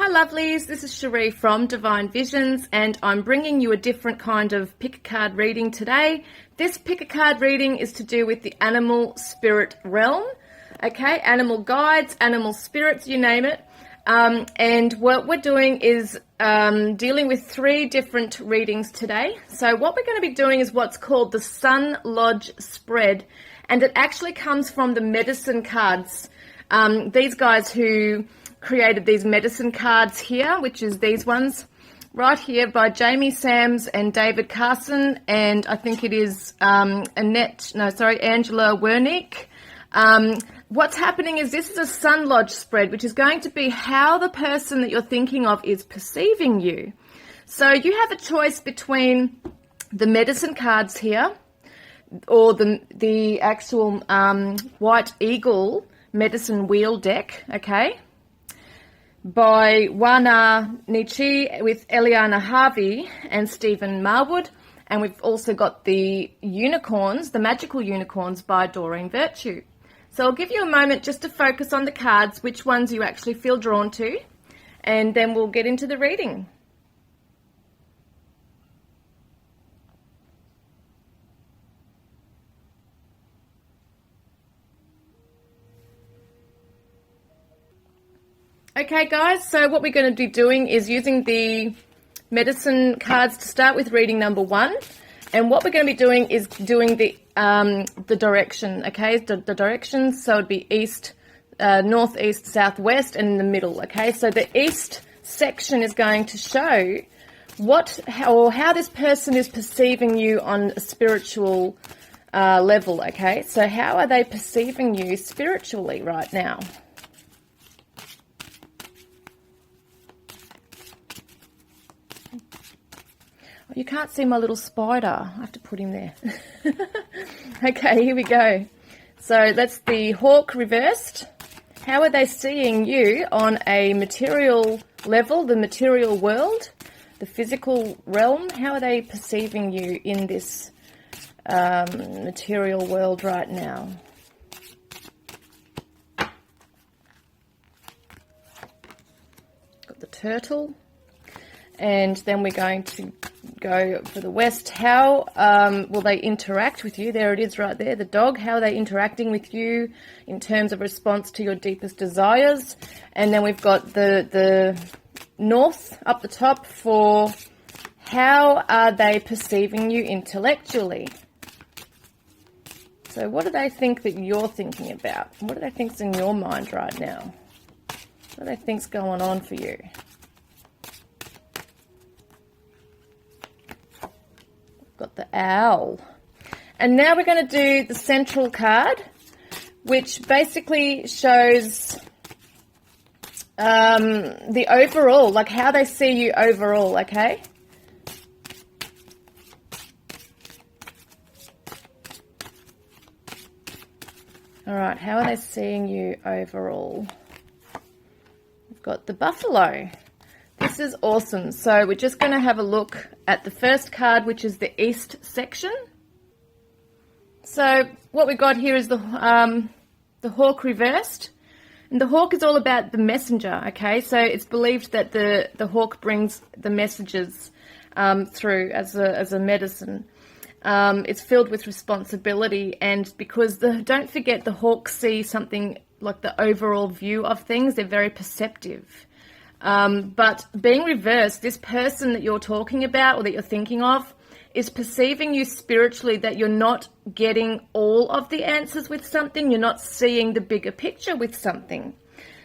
Hi lovelies, this is Sheree from Divine Visions and I'm bringing you a different kind of pick a card reading today. This pick a card reading is to do with the animal spirit realm, okay, animal guides, animal spirits, you name it. And what we're doing is dealing with 3 different readings today. So what we're going to be doing is what's called the Sun Lodge spread, and it actually comes from the medicine cards. These guys who created these medicine cards here, which is these ones right here by Jamie Sams and David Carson, and I think it is Angela Wernick. What's happening is this is a Sun Lodge spread, which is going to be how the person that you're thinking of is perceiving you. So you have a choice between the medicine cards here or the actual White Eagle medicine wheel deck, okay, by Wana Nietzsche with Eliana Harvey and Stephen Marwood. And we've also got the unicorns, the magical unicorns by Doreen Virtue. So I'll give you a moment just to focus on the cards, which ones you actually feel drawn to, and then we'll get into the reading. Okay guys, so what we're going to be doing is using the medicine cards to start with reading number 1, and what we're going to be doing is doing the direction, okay, the directions. So it'd be east, northeast, southwest, and in the middle, okay. So the east section is going to show how this person is perceiving you on a spiritual level, okay. So how are they perceiving you spiritually right now? You can't see my little spider. I have to put him there. Okay, here we go. So that's the hawk reversed. How are they seeing you on a material level, the material world, the physical realm? How are they perceiving you in this material world right now? Got the turtle. And then we're going to go for the west. How will they interact with you? There it is right there, the dog. How are they interacting with you in terms of response to your deepest desires? And then we've got the north up the top for how are they perceiving you intellectually? So what do they think that you're thinking about? What do they think's in your mind right now? What do they think's going on for you? Got the owl. And now we're going to do the central card, which basically shows the overall, like how they see you overall, okay? All right, how are they seeing you overall? We've got the buffalo. This is awesome. So we're just going to have a look at the first card, which is the east section. So what we got here is the hawk reversed. And the hawk is all about the messenger, okay? So it's believed that the hawk brings the messages through as a medicine. It's filled with responsibility, and because don't forget the hawks see something like the overall view of things. They're very perceptive. But being reversed, this person that you're talking about or that you're thinking of is perceiving you spiritually, that you're not getting all of the answers with something. You're not seeing the bigger picture with something.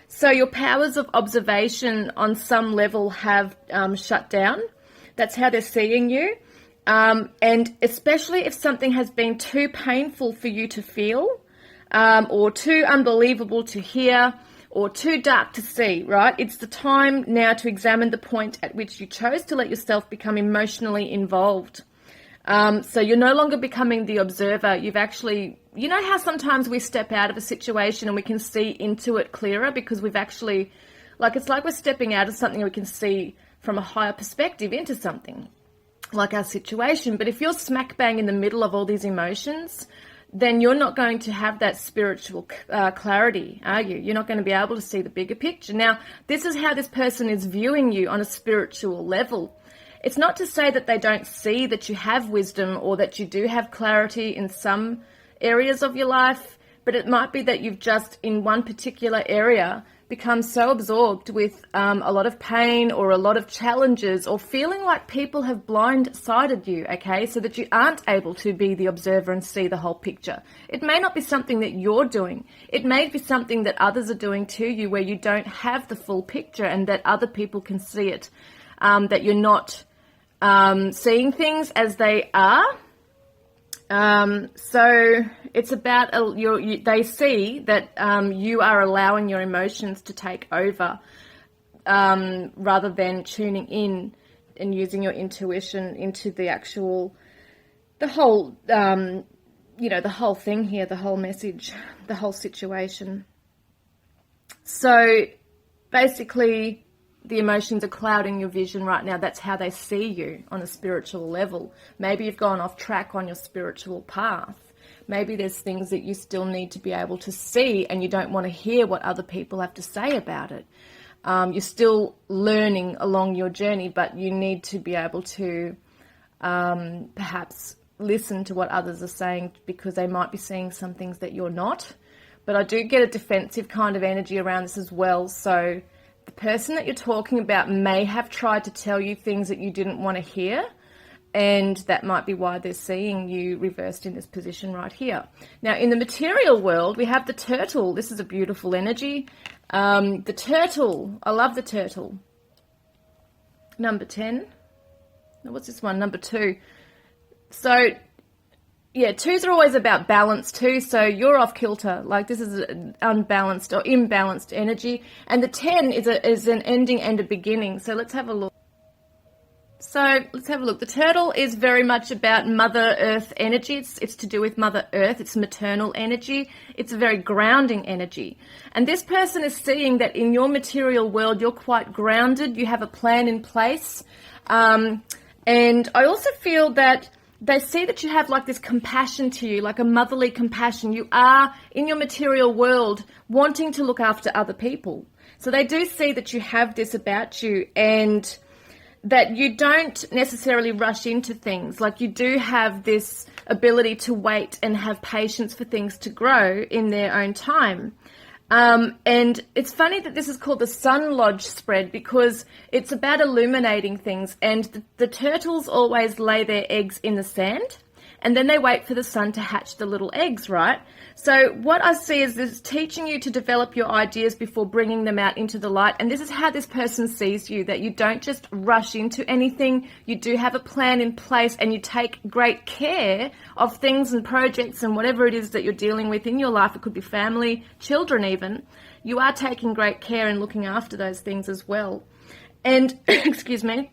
So your powers of observation on some level have shut down. That's how they're seeing you. And especially if something has been too painful for you to feel or too unbelievable to hear, or too dark to see, right? It's the time now to examine the point at which you chose to let yourself become emotionally involved. So you're no longer becoming the observer. You've actually, you know how sometimes we step out of a situation and we can see into it clearer because we've actually, it's like we're stepping out of something and we can see from a higher perspective into something, like our situation. But if you're smack bang in the middle of all these emotions, then you're not going to have that spiritual clarity, are you? You're not going to be able to see the bigger picture. Now, this is how this person is viewing you on a spiritual level. It's not to say that they don't see that you have wisdom or that you do have clarity in some areas of your life, but it might be that you've just, in one particular area, become so absorbed with a lot of pain or a lot of challenges, or feeling like people have blindsided you, okay, so that you aren't able to be the observer and see the whole picture. It may not be something that you're doing. It may be something that others are doing to you, where you don't have the full picture and that other people can see it, that you're not seeing things as they are. So it's about they see that you are allowing your emotions to take over, rather than tuning in and using your intuition into the whole the whole thing here, the whole message, the whole situation. So basically, the emotions are clouding your vision right now. That's how they see you on a spiritual level. Maybe you've gone off track on your spiritual path. Maybe there's things that you still need to be able to see, and you don't want to hear what other people have to say about it. You're still learning along your journey, but you need to be able to perhaps listen to what others are saying, because they might be seeing some things that you're not. But I do get a defensive kind of energy around this as well. So the person that you're talking about may have tried to tell you things that you didn't want to hear, and that might be why they're seeing you reversed in this position right here. Now, in the material world, we have the turtle. This is a beautiful energy. The turtle. I love the turtle. Number 10. What's this one? Number 2. So, yeah, 2s are always about balance too, so you're off kilter. Like, this is an unbalanced or imbalanced energy. And the 10 is an ending and a beginning. So let's have a look. The turtle is very much about Mother Earth energy. It's to do with Mother Earth. It's maternal energy. It's a very grounding energy. And this person is seeing that in your material world, you're quite grounded. You have a plan in place. And I also feel that they see that you have like this compassion to you, like a motherly compassion. You are, in your material world, wanting to look after other people. So they do see that you have this about you, and that you don't necessarily rush into things. Like, you do have this ability to wait and have patience for things to grow in their own time. And it's funny that this is called the Sun Lodge spread, because it's about illuminating things, and the turtles always lay their eggs in the sand, and then they wait for the sun to hatch the little eggs, right? So what I see is this teaching you to develop your ideas before bringing them out into the light. And this is how this person sees you, that you don't just rush into anything. You do have a plan in place, and you take great care of things and projects and whatever it is that you're dealing with in your life. It could be family, children even. You are taking great care and looking after those things as well. And, excuse me,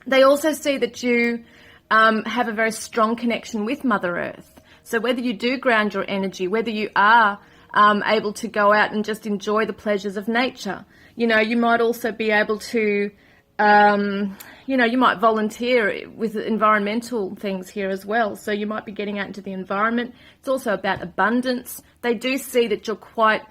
they also see that you have a very strong connection with Mother Earth. So whether you do ground your energy, whether you are able to go out and just enjoy the pleasures of nature, you know, you might also be able to, you might volunteer with environmental things here as well. So you might be getting out into the environment. It's also about abundance. They do see that you're quite,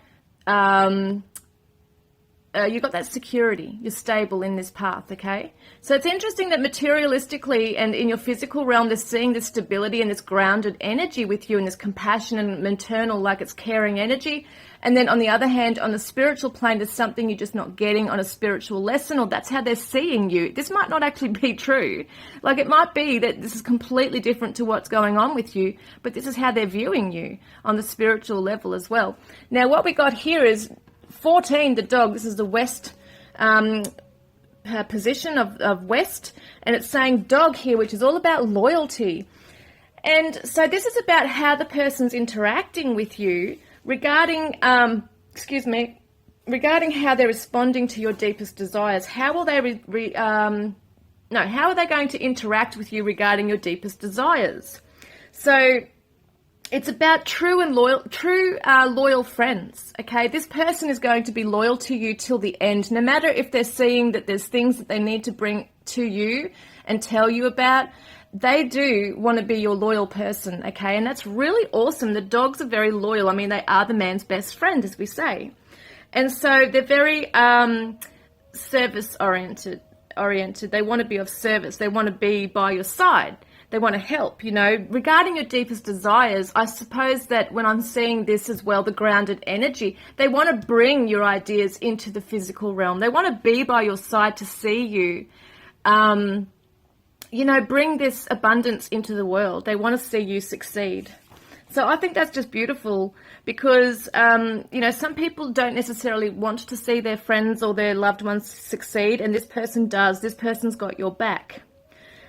you've got that security. You're stable in this path, okay? So it's interesting that materialistically and in your physical realm, they're seeing this stability and this grounded energy with you, and this compassion and maternal, like it's caring energy. And then on the other hand, on the spiritual plane, there's something you're just not getting on a spiritual lesson, or that's how they're seeing you. This might not actually be true. Like, it might be that this is completely different to what's going on with you, but this is how they're viewing you on the spiritual level as well. Now, what we got here is 14, the dog. This is the west position of west, and it's saying dog here, which is all about loyalty. And so this is about how the person's interacting with you regarding, regarding how they're responding to your deepest desires. How will they how are they going to interact with you regarding your deepest desires? So it's about true loyal friends. Okay, this person is going to be loyal to you till the end, no matter if they're seeing that there's things that they need to bring to you and tell you about. They do want to be your loyal person, okay? And that's really awesome. The dogs are very loyal. I mean, they are the man's best friend, as we say. And so they're very service oriented. They want to be of service. They want to be by your side. They want to help, Regarding your deepest desires, I suppose that when I'm seeing this as well, the grounded energy, they want to bring your ideas into the physical realm. They want to be by your side to see you, bring this abundance into the world. They want to see you succeed. So I think that's just beautiful because, some people don't necessarily want to see their friends or their loved ones succeed, and this person does. This person's got your back.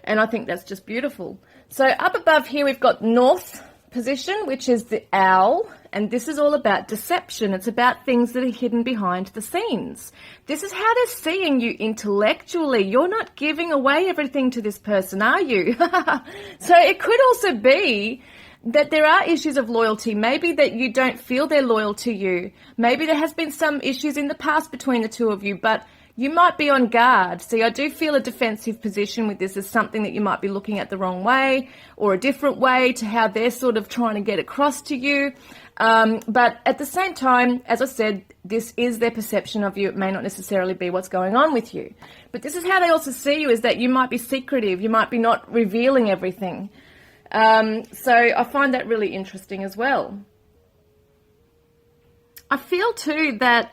And I think that's just beautiful. So up above here, we've got north position, which is the owl. And this is all about deception. It's about things that are hidden behind the scenes. This is how they're seeing you intellectually. You're not giving away everything to this person, are you? So it could also be that there are issues of loyalty. Maybe that you don't feel they're loyal to you. Maybe there has been some issues in the past between the two of you, but you might be on guard. See, I do feel a defensive position with this as something that you might be looking at the wrong way or a different way to how they're sort of trying to get across to you. But at the same time, as I said, this is their perception of you. It may not necessarily be what's going on with you. But this is how they also see you, is that you might be secretive. You might be not revealing everything. So I find that really interesting as well. I feel too that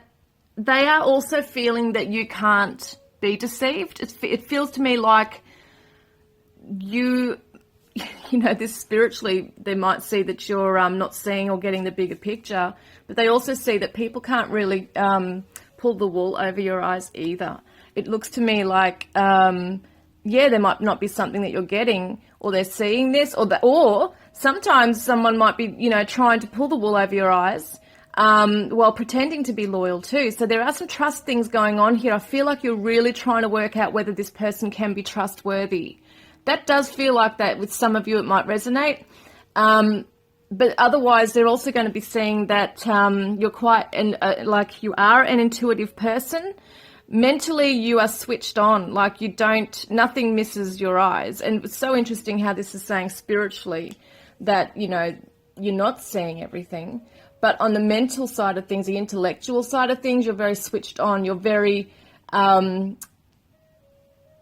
they are also feeling that you can't be deceived. It feels to me like this spiritually, they might see that you're not seeing or getting the bigger picture, but they also see that people can't really pull the wool over your eyes either. It looks to me like, there might not be something that you're getting, or they're seeing this, or sometimes someone might be, trying to pull the wool over your eyes, while pretending to be loyal too. So there are some trust things going on here. I feel like you're really trying to work out whether this person can be trustworthy. That does feel like that with some of you. It might resonate. But otherwise, they're also going to be seeing that you're quite, like you are an intuitive person. Mentally, you are switched on, like nothing misses your eyes. And it's so interesting how this is saying spiritually that, you're not seeing everything. But on the mental side of things, the intellectual side of things, you're very switched on. You're very,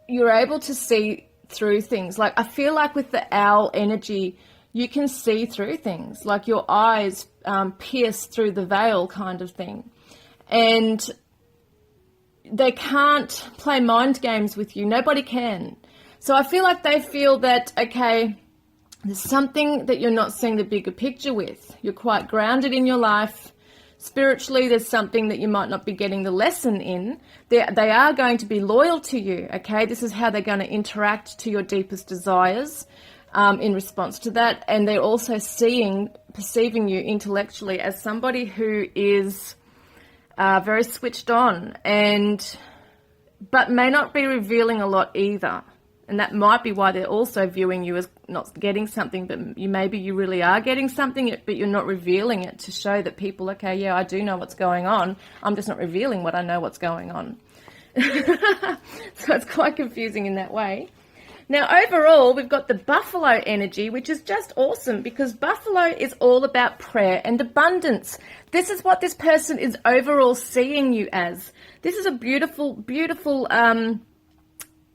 you're able to see through things. Like I feel like with the owl energy, you can see through things, like your eyes pierce through the veil kind of thing. And they can't play mind games with you. Nobody can. So I feel like they feel that, okay, there's something that you're not seeing the bigger picture with. You're quite grounded in your life. Spiritually, there's something that you might not be getting the lesson in. They are going to be loyal to you, okay? This is how they're going to interact to your deepest desires in response to that. And they're also perceiving you intellectually as somebody who is very switched on, but may not be revealing a lot either. And that might be why they're also viewing you as not getting something, but maybe you really are getting something, but you're not revealing it to show that people, okay, yeah, I do know what's going on. I'm just not revealing what I know what's going on. So it's quite confusing in that way. Now, overall, we've got the buffalo energy, which is just awesome because buffalo is all about prayer and abundance. This is what this person is overall seeing you as. This is a beautiful, beautiful,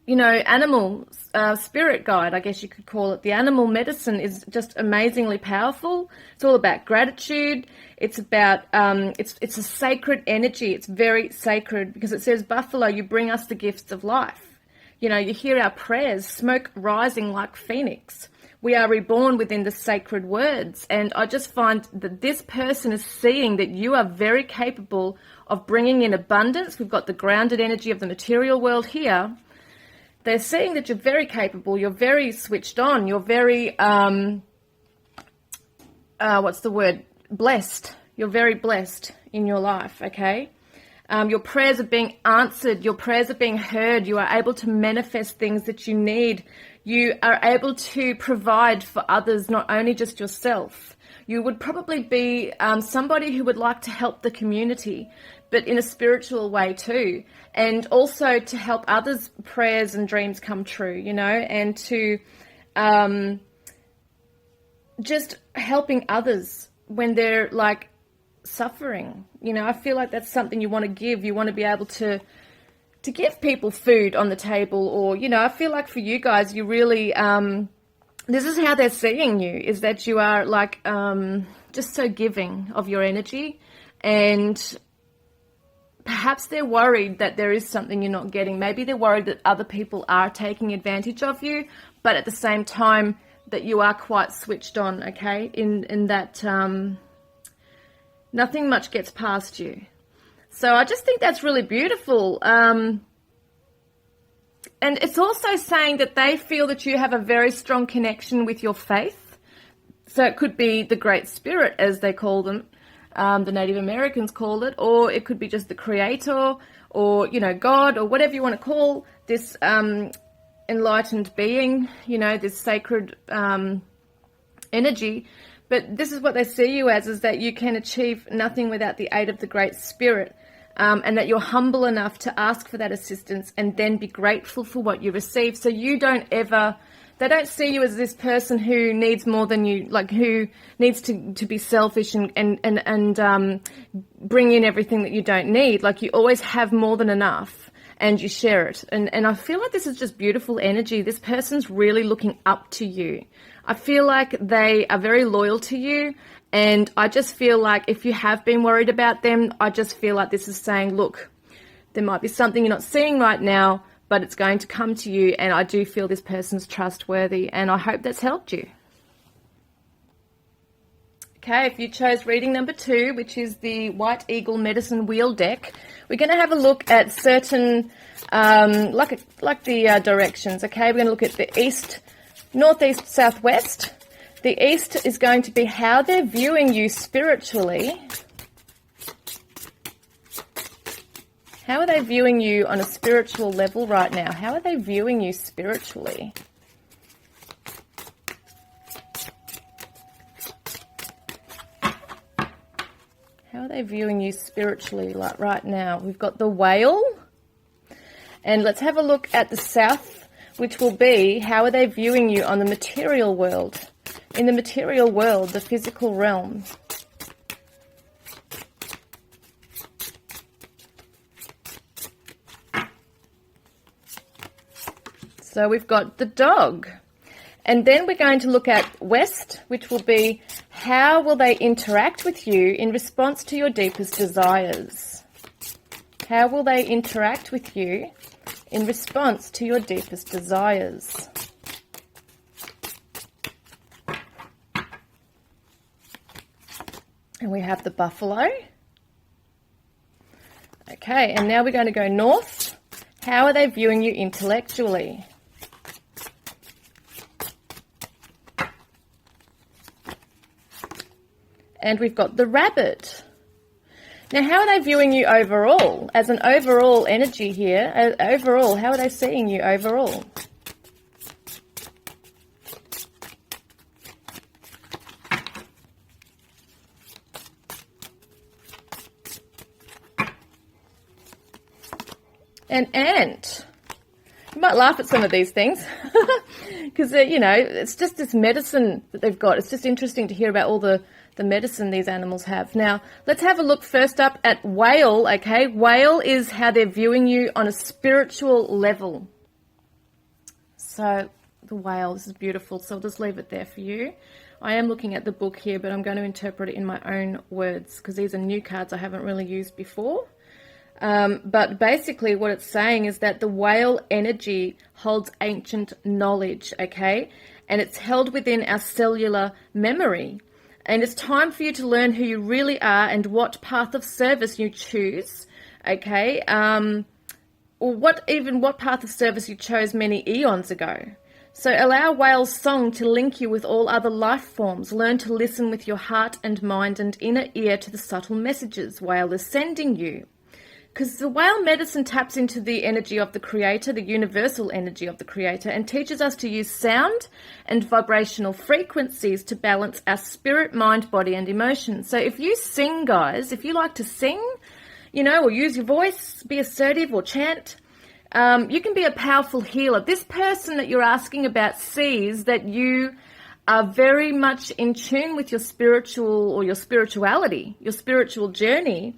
animal spirit guide, I guess you could call it. The animal medicine is just amazingly powerful. It's all about gratitude. It's about, it's a sacred energy. It's very sacred because it says, buffalo, you bring us the gifts of life. You hear our prayers, smoke rising like phoenix. We are reborn within the sacred words. And I just find that this person is seeing that you are very capable of bringing in abundance. We've got the grounded energy of the material world here. They're seeing that you're very capable. You're very switched on. You're very, blessed. You're very blessed in your life, okay? Your prayers are being answered. Your prayers are being heard. You are able to manifest things that you need. You are able to provide for others, not only just yourself. you would probably be somebody who would like to help the community, but in a spiritual way too, and also to help others' prayers and dreams come true, you know, and to just helping others when they're like suffering. You know, I feel like that's something you want to give. You want to be able to give people food on the table, or, you know, I feel like for you guys, you really, this is how they're seeing you, is that you are like just so giving of your energy, and perhaps they're worried that there is something you're not getting. Maybe they're worried that other people are taking advantage of you, but at the same time that you are quite switched on, okay, in that nothing much gets past you. So I just think that's really beautiful. And it's also saying that they feel that you have a very strong connection with your faith. So it could be the Great Spirit, as they call them, the Native Americans called it, or it could be just the Creator, or, you know, God, or whatever you want to call this enlightened being, you know, this sacred energy. But this is what they see you as, is that you can achieve nothing without the aid of the Great Spirit, and that you're humble enough to ask for that assistance and then be grateful for what you receive. So you don't ever, they don't see you as this person who needs more than you, like who needs to be selfish and bring in everything that you don't need. Like, you always have more than enough and you share it. And I feel like this is just beautiful energy. This person's really looking up to you. I feel like they are very loyal to you, and I just feel like if you have been worried about them, I just feel like this is saying, look, there might be something you're not seeing right now, but it's going to come to you, and I do feel this person's trustworthy, and I hope that's helped you. Okay, if you chose reading number 2, which is the White Eagle Medicine Wheel deck, we're going to have a look at certain, like the directions, okay? We're going to look at the east, northeast, southwest. The east is going to be how they're viewing you spiritually. How are they viewing you on a spiritual level right now? How are they viewing you spiritually? How are they viewing you spiritually like right now? We've got the Whale. And let's have a look at the south, which will be how are they viewing you on the material world? In the material world, the physical realm. So we've got the Dog. And then we're going to look at West, which will be how will they interact with you in response to your deepest desires? How will they interact with you in response to your deepest desires? And we have the Buffalo. Okay, and now we're going to go north. How are they viewing you intellectually? And we've got the Rabbit. Now, how are they viewing you overall? As an overall energy here, overall, how are they seeing you overall? An ant. You might laugh at some of these things because, you know, it's just this medicine that they've got. It's just interesting to hear about all the medicine these animals have. Now, let's have a look first up at Whale, okay? Whale is how they're viewing you on a spiritual level. So, the Whale, this is beautiful, so I'll just leave it there for you. I am looking at the book here, but I'm going to interpret it in my own words because these are new cards I haven't really used before. But basically what it's saying is that the Whale energy holds ancient knowledge, okay? And it's held within our cellular memory. And it's time for you to learn who you really are and what path of service you choose, okay? Or what path of service you chose many eons ago. So allow Whale's song to link you with all other life forms. Learn to listen with your heart and mind and inner ear to the subtle messages Whale is sending you. because the whale medicine taps into the energy of the creator, the universal energy of the creator, and teaches us to use sound and vibrational frequencies to balance our spirit, mind, body, and emotions. So if you sing, guys, if you like to sing, or use your voice, be assertive or chant, you can be a powerful healer. This person that you're asking about sees that you are very much in tune with your spiritual or your spirituality, your spiritual journey,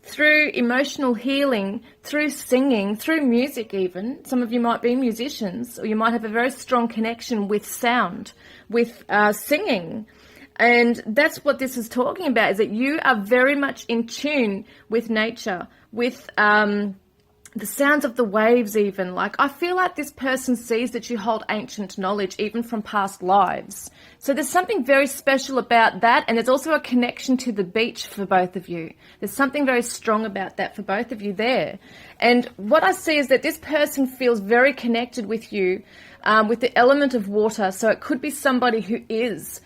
through emotional healing, through singing, through music even. Some of you might be musicians, or you might have a very strong connection with sound, with singing. And that's what this is talking about, is that you are very much in tune with nature, with the sounds of the waves even. Like, I feel like this person sees that you hold ancient knowledge, even from past lives. So there's something very special about that, and there's also a connection to the beach for both of you. There's something very strong about that for both of you there. And what I see is that this person feels very connected with you, with the element of water. So it could be somebody who is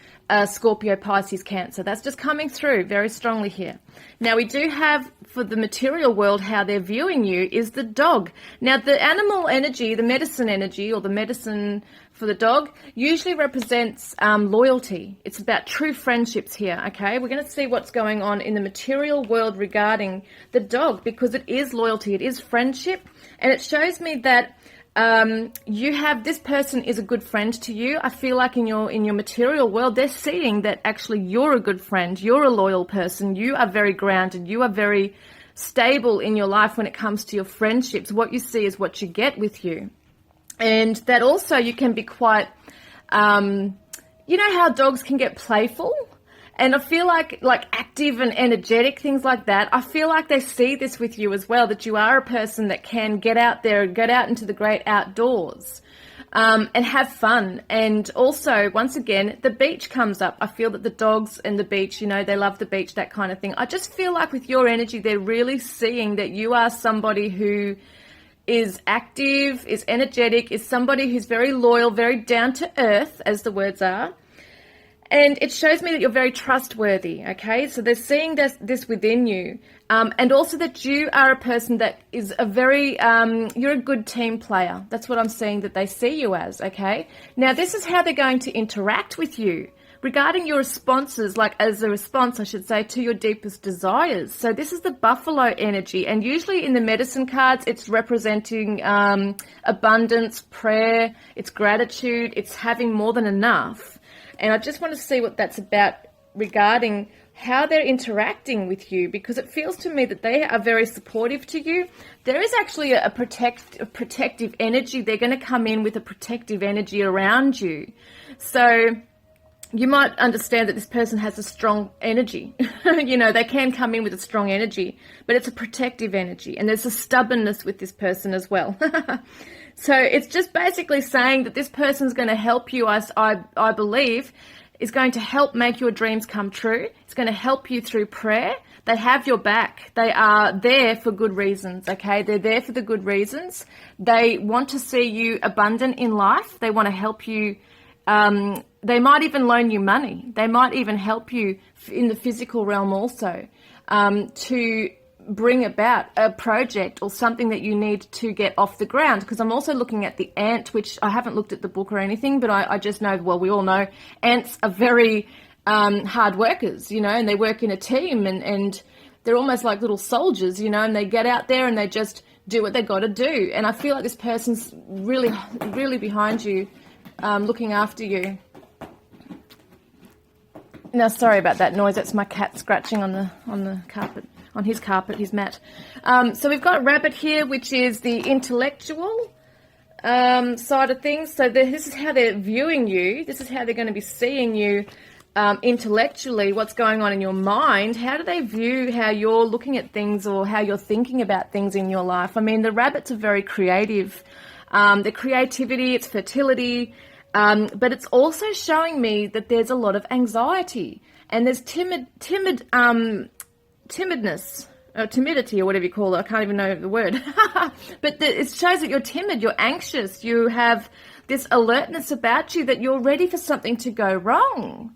Scorpio, Pisces, Cancer. That's just coming through very strongly here. Now, we do have, for the material world, how they're viewing you is the dog. Now, the animal energy, the medicine energy, or the medicine for the dog, usually represents loyalty. It's about true friendships here, okay? We're going to see what's going on in the material world regarding the dog, because it is loyalty, it is friendship, and it shows me that this person is a good friend to you. I feel like in your material world, they're seeing that actually you're a good friend, you're a loyal person, you are very grounded, you are very stable in your life when it comes to your friendships. What you see is what you get with you. And that also you can be quite, you know how dogs can get playful? And I feel like active and energetic, things like that. I feel like they see this with you as well, that you are a person that can get out there, get out into the great outdoors, and have fun. And also, once again, the beach comes up. I feel that the dogs and the beach, they love the beach, that kind of thing. I just feel like with your energy, they're really seeing that you are somebody who is active, is energetic, is somebody who's very loyal, very down to earth, as the words are. And it shows me that you're very trustworthy, okay? So they're seeing this within you. And also that you are a person that is you're a good team player. That's what I'm seeing that they see you as, okay? Now, this is how they're going to interact with you regarding your responses, like as a response, I should say, to your deepest desires. So this is the buffalo energy. And usually in the medicine cards, it's representing abundance, prayer, it's gratitude, it's having more than enough. And I just want to see what that's about regarding how they're interacting with you, because it feels to me that they are very supportive to you. There is actually a protective energy. They're going to come in with a protective energy around you. So you might understand that this person has a strong energy. They can come in with a strong energy, but it's a protective energy. And there's a stubbornness with this person as well. So it's just basically saying that this person's going to help you, I believe, is going to help make your dreams come true. It's going to help you through prayer. They have your back. They are there for good reasons, okay? They're there for the good reasons. They want to see you abundant in life. They want to help you. They might even loan you money. They might even help you in the physical realm also, to bring about a project or something that you need to get off the ground. Because I'm also looking at the ant, which I haven't looked at the book or anything, but I just know, well, we all know ants are very hard workers, and they work in a team, and they're almost like little soldiers, and they get out there and they just do what they got to do. And I feel like this person's really, really behind you, looking after you. Now, sorry about that noise. That's my cat scratching on the carpet. On his carpet, his mat. So we've got rabbit here, which is the intellectual side of things. So this is how they're viewing you. This is how they're going to be seeing you intellectually, what's going on in your mind. How do they view how you're looking at things or how you're thinking about things in your life? I mean, the rabbits are very creative. The creativity, it's fertility, but it's also showing me that there's a lot of anxiety and there's timidness, or timidity, or whatever you call it. I can't even know the word. But it shows that you're timid, you're anxious, you have this alertness about you that you're ready for something to go wrong.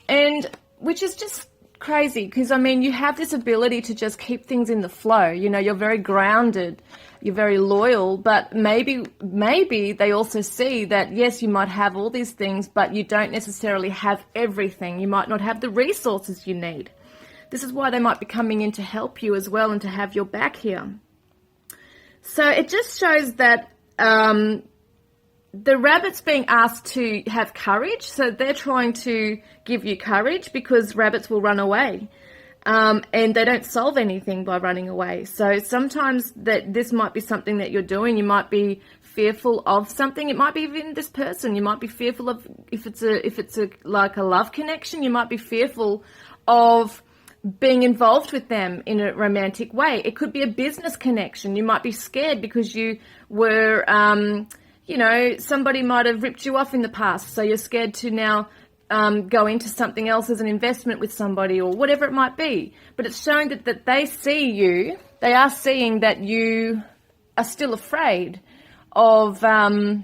And which is just crazy because, I mean, you have this ability to just keep things in the flow. You know, you're very grounded, you're very loyal, but maybe they also see that, yes, you might have all these things, but you don't necessarily have everything. You might not have the resources you need. This is why they might be coming in to help you as well and to have your back here. So it just shows that the rabbit's being asked to have courage. So they're trying to give you courage because rabbits will run away. And they don't solve anything by running away. So sometimes that this might be something that you're doing. You might be fearful of something. It might be even this person. You might be fearful of, if it's a like a love connection, you might be fearful of being involved with them in a romantic way. It could be a business connection. You might be scared because you were, you know, somebody might have ripped you off in the past. So you're scared to now go into something else as an investment with somebody or whatever it might be. But it's showing that they see you. They are seeing that you are still afraid of the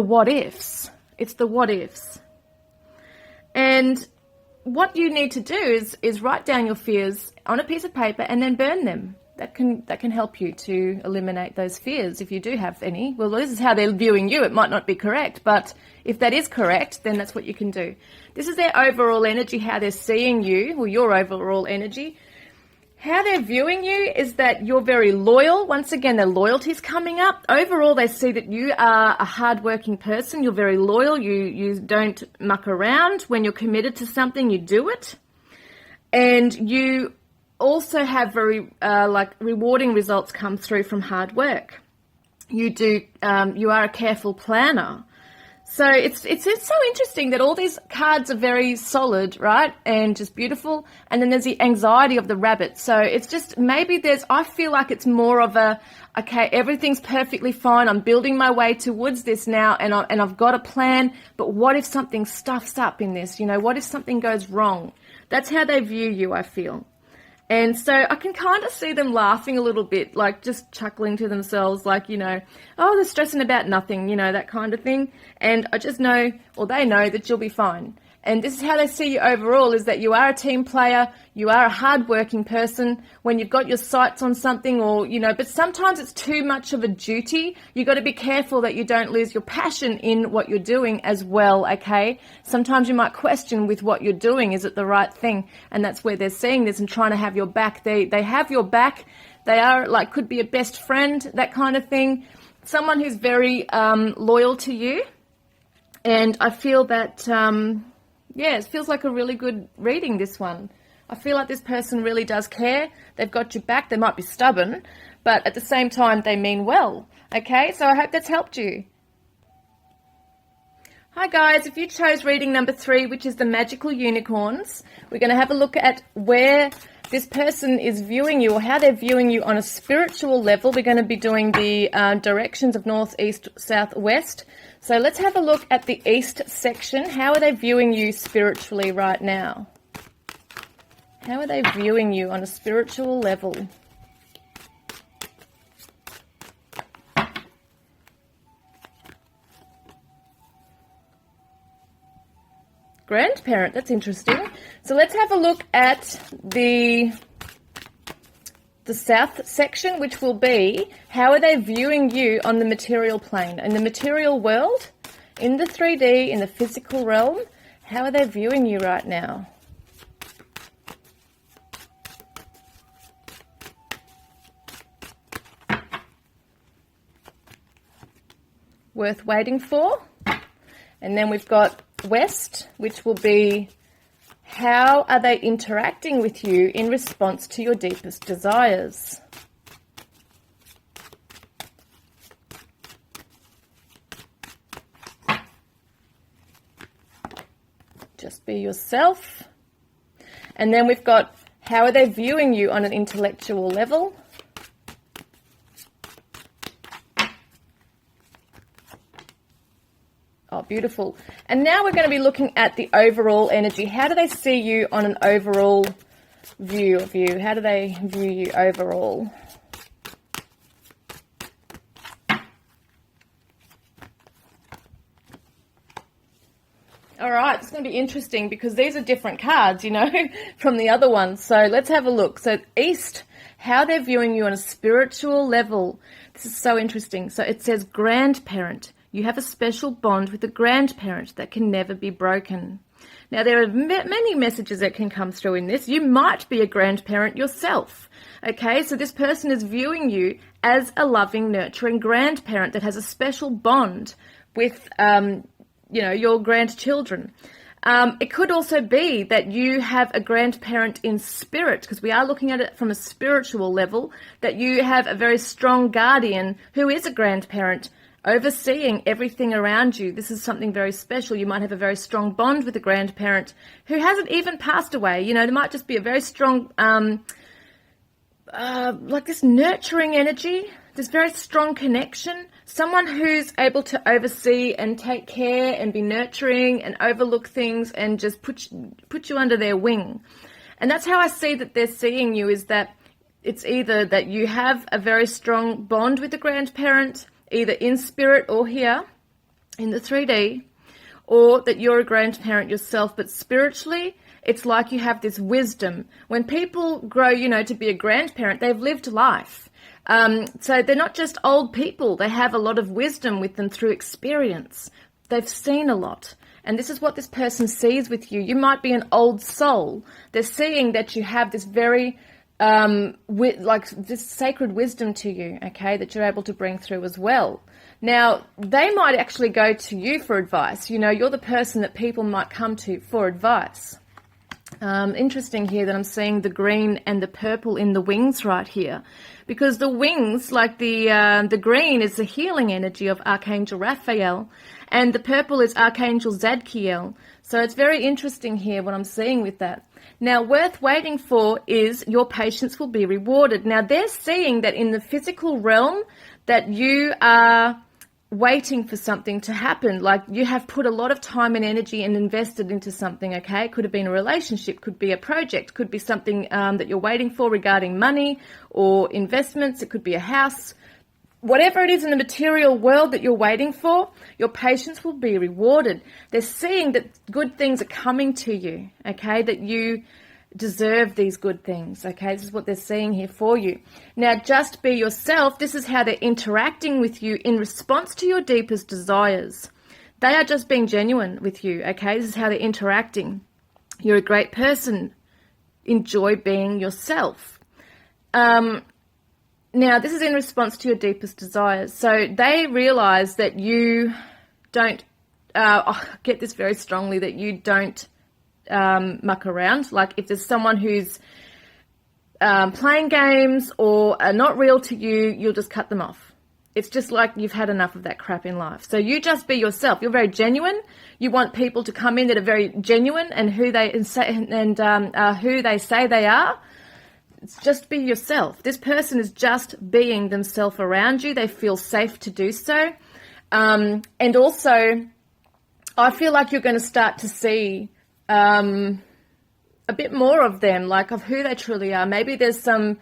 what ifs. It's the what ifs. And what you need to do is write down your fears on a piece of paper and then burn them. That can help you to eliminate those fears if you do have any. Well, this is how they're viewing you. It might not be correct, but if that is correct, then that's what you can do. This is their overall energy, how they're seeing you, or your overall energy. How they're viewing you is that you're very loyal. Once again, their loyalty is coming up. Overall, they see that you are a hardworking person. You're very loyal. You don't muck around. When you're committed to something, you do it. And you also have very rewarding results come through from hard work. You are a careful planner. So it's so interesting that all these cards are very solid, right? And just beautiful. And then there's the anxiety of the rabbit. So it's just, maybe I feel like it's more of a, okay, everything's perfectly fine. I'm building my way towards this now and I've got a plan. But what if something stuffs up in this? You know, what if something goes wrong? That's how they view you, I feel. And so I can kind of see them laughing a little bit, like just chuckling to themselves, like, you know, oh, they're stressing about nothing, you know, that kind of thing. And I just know, or they know, that you'll be fine. And this is how they see you overall, is that you are a team player, you are a hard-working person. When you've got your sights on something, or, you know, but sometimes it's too much of a duty. You've got to be careful that you don't lose your passion in what you're doing as well, okay? Sometimes you might question with what you're doing, is it the right thing? And that's where they're seeing this and trying to have your back. They have your back. They are, like, could be a best friend, that kind of thing. Someone who's very loyal to you. And I feel that... yeah, it feels like a really good reading, this one. I feel like this person really does care. They've got your back. They might be stubborn, but at the same time, they mean well. Okay, so I hope that's helped you. Hi guys, if you chose reading number 3, which is the magical unicorns, we're going to have a look at where this person is viewing you, or how they're viewing you on a spiritual level. We're going to be doing the directions of north, east, south, west. So let's have a look at the east section. How are they viewing you spiritually right now? How are they viewing you on a spiritual level? Grandparent, that's interesting. So let's have a look at the south section, which will be, how are they viewing you on the material plane, in the material world, in the 3D, in the physical realm? How are they viewing you right now? Worth waiting for. And then we've got west, which will be, how are they interacting with you in response to your deepest desires? Just be yourself. And then we've got, how are they viewing you on an intellectual level? Oh, beautiful. And now we're going to be looking at the overall energy. How do they see you on an overall view of you? How do they view you overall? All right, it's going to be interesting because these are different cards, from the other ones. So let's have a look. So East, how they're viewing you on a spiritual level. This is so interesting. So it says grandparent. You have a special bond with a grandparent that can never be broken. Now, there are many messages that can come through in this. You might be a grandparent yourself, okay? So this person is viewing you as a loving, nurturing grandparent that has a special bond with, your grandchildren. It could also be that you have a grandparent in spirit, because we are looking at it from a spiritual level, that you have a very strong guardian who is a grandparent overseeing everything around you. This is something very special. You might have a very strong bond with a grandparent who hasn't even passed away. There might just be a very strong, like this nurturing energy, this very strong connection. Someone who's able to oversee and take care and be nurturing and overlook things and just put you under their wing. And that's how I see that they're seeing you, is that it's either that you have a very strong bond with the grandparent, either in spirit or here in the 3D, or that you're a grandparent yourself, but spiritually, it's like you have this wisdom. When people grow, to be a grandparent, they've lived life. So they're not just old people. They have a lot of wisdom with them through experience. They've seen a lot. And this is what this person sees with you. You might be an old soul. They're seeing that you have this very this sacred wisdom to you, okay, that you're able to bring through as well. Now, they might actually go to you for advice. You're the person that people might come to for advice. Interesting here that I'm seeing the green and the purple in the wings right here, because the wings, like the green is the healing energy of Archangel Raphael, and the purple is Archangel Zadkiel. So it's very interesting here what I'm seeing with that. Now, worth waiting for is your patience will be rewarded. Now, they're seeing that in the physical realm that you are waiting for something to happen. Like you have put a lot of time and energy and invested into something, okay? It could have been a relationship, could be a project, could be something that you're waiting for regarding money or investments. It could be a house. Whatever it is in the material world that you're waiting for, your patience will be rewarded. They're seeing that good things are coming to you, okay, that you deserve these good things, okay? This is what they're seeing here for you. Now, just be yourself. This is how they're interacting with you in response to your deepest desires. They are just being genuine with you, okay? This is how they're interacting. You're a great person. Enjoy being yourself. Now, this is in response to your deepest desires. So they realize that you don't, I get this very strongly, that you don't muck around. Like if there's someone who's playing games or are not real to you, you'll just cut them off. It's just like you've had enough of that crap in life. So you just be yourself. You're very genuine. You want people to come in that are very genuine and who they say they are. It's just be yourself. This person is just being themselves around you. They feel safe to do so. And also, I feel like you're going to start to see a bit more of them, like of who they truly are. Maybe there's some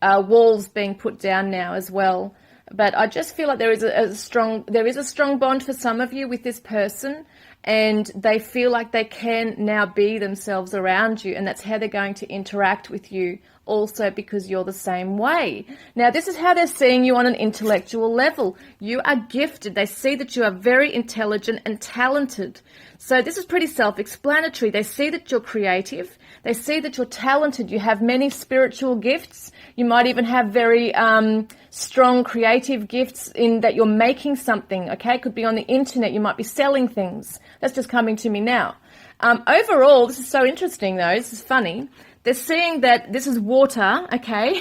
walls being put down now as well. But I just feel like there is a strong bond for some of you with this person, and they feel like they can now be themselves around you, and that's how they're going to interact with you also, because you're the same way. Now, this is how they're seeing you on an intellectual level. You are gifted. They see that you are very intelligent and talented. So this is pretty self-explanatory. They see that you're creative. They see that you're talented. You have many spiritual gifts. You might even have very strong creative gifts in that you're making something, okay? It could be on the internet. You might be selling things. That's just coming to me now. Overall, this is so interesting, though. This is funny. They're seeing that this is water, okay?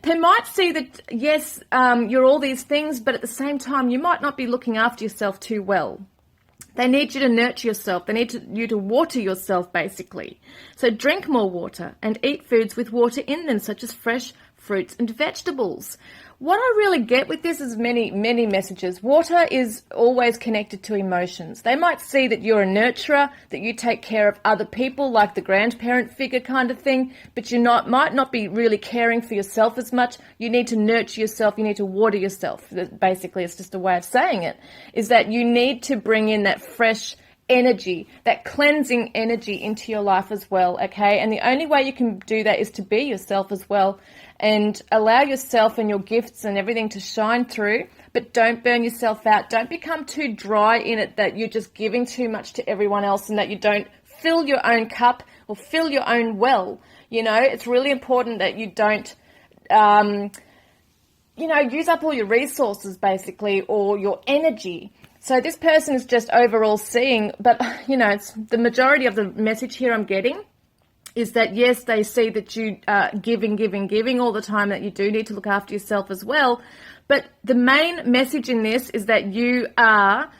They might see that, yes, you're all these things, but at the same time, you might not be looking after yourself too well. They need you to nurture yourself. They need you to water yourself, basically. So drink more water and eat foods with water in them, such as fresh fruits and vegetables. What I really get with this is many messages. Water is always connected to emotions. They might see that you're a nurturer, that you take care of other people, like the grandparent figure kind of thing, but you might not be really caring for yourself as much. You need to nurture yourself. You need to water yourself. Basically, it's just a way of saying it, is that you need to bring in that fresh energy, that cleansing energy into your life as well, okay? And the only way you can do that is to be yourself as well and allow yourself and your gifts and everything to shine through, but don't burn yourself out. Don't become too dry in it that you're just giving too much to everyone else and that you don't fill your own cup or fill your own well. You know, it's really important that you don't, use up all your resources basically or your energy. So this person is just overall seeing, but, it's the majority of the message here I'm getting is that, yes, they see that you are giving all the time, that you do need to look after yourself as well. But the main message in this is that you are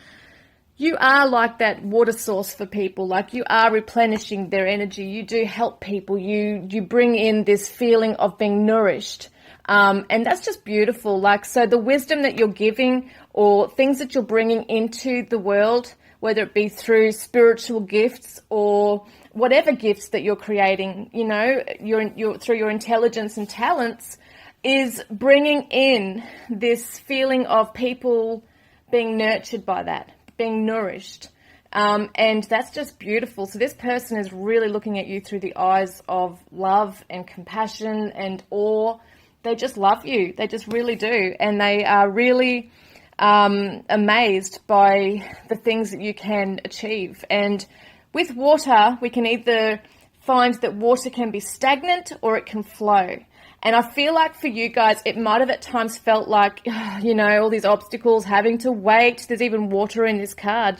like that water source for people, like you are replenishing their energy. You do help people. You bring in this feeling of being nourished. And that's just beautiful. Like, so the wisdom that you're giving or things that you're bringing into the world, whether it be through spiritual gifts or whatever gifts that you're creating, you're through your intelligence and talents, is bringing in this feeling of people being nurtured by that, being nourished. And that's just beautiful. So this person is really looking at you through the eyes of love and compassion and awe. They just love you. They just really do. And they are really amazed by the things that you can achieve. And with water, we can either find that water can be stagnant or it can flow. And I feel like for you guys, it might have at times felt like, all these obstacles, having to wait. There's even water in this card,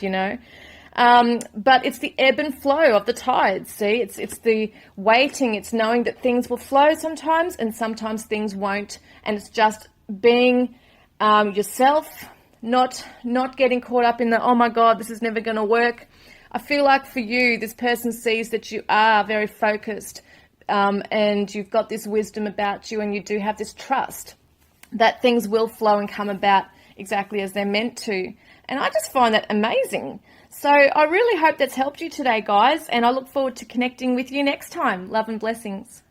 But it's the ebb and flow of the tides, see? It's the waiting. It's knowing that things will flow sometimes and sometimes things won't. And it's just being yourself, not getting caught up in the, oh, my God, this is never going to work. I feel like for you, this person sees that you are very focused and you've got this wisdom about you and you do have this trust that things will flow and come about exactly as they're meant to. And I just find that amazing. So I really hope that's helped you today, guys, and I look forward to connecting with you next time. Love and blessings.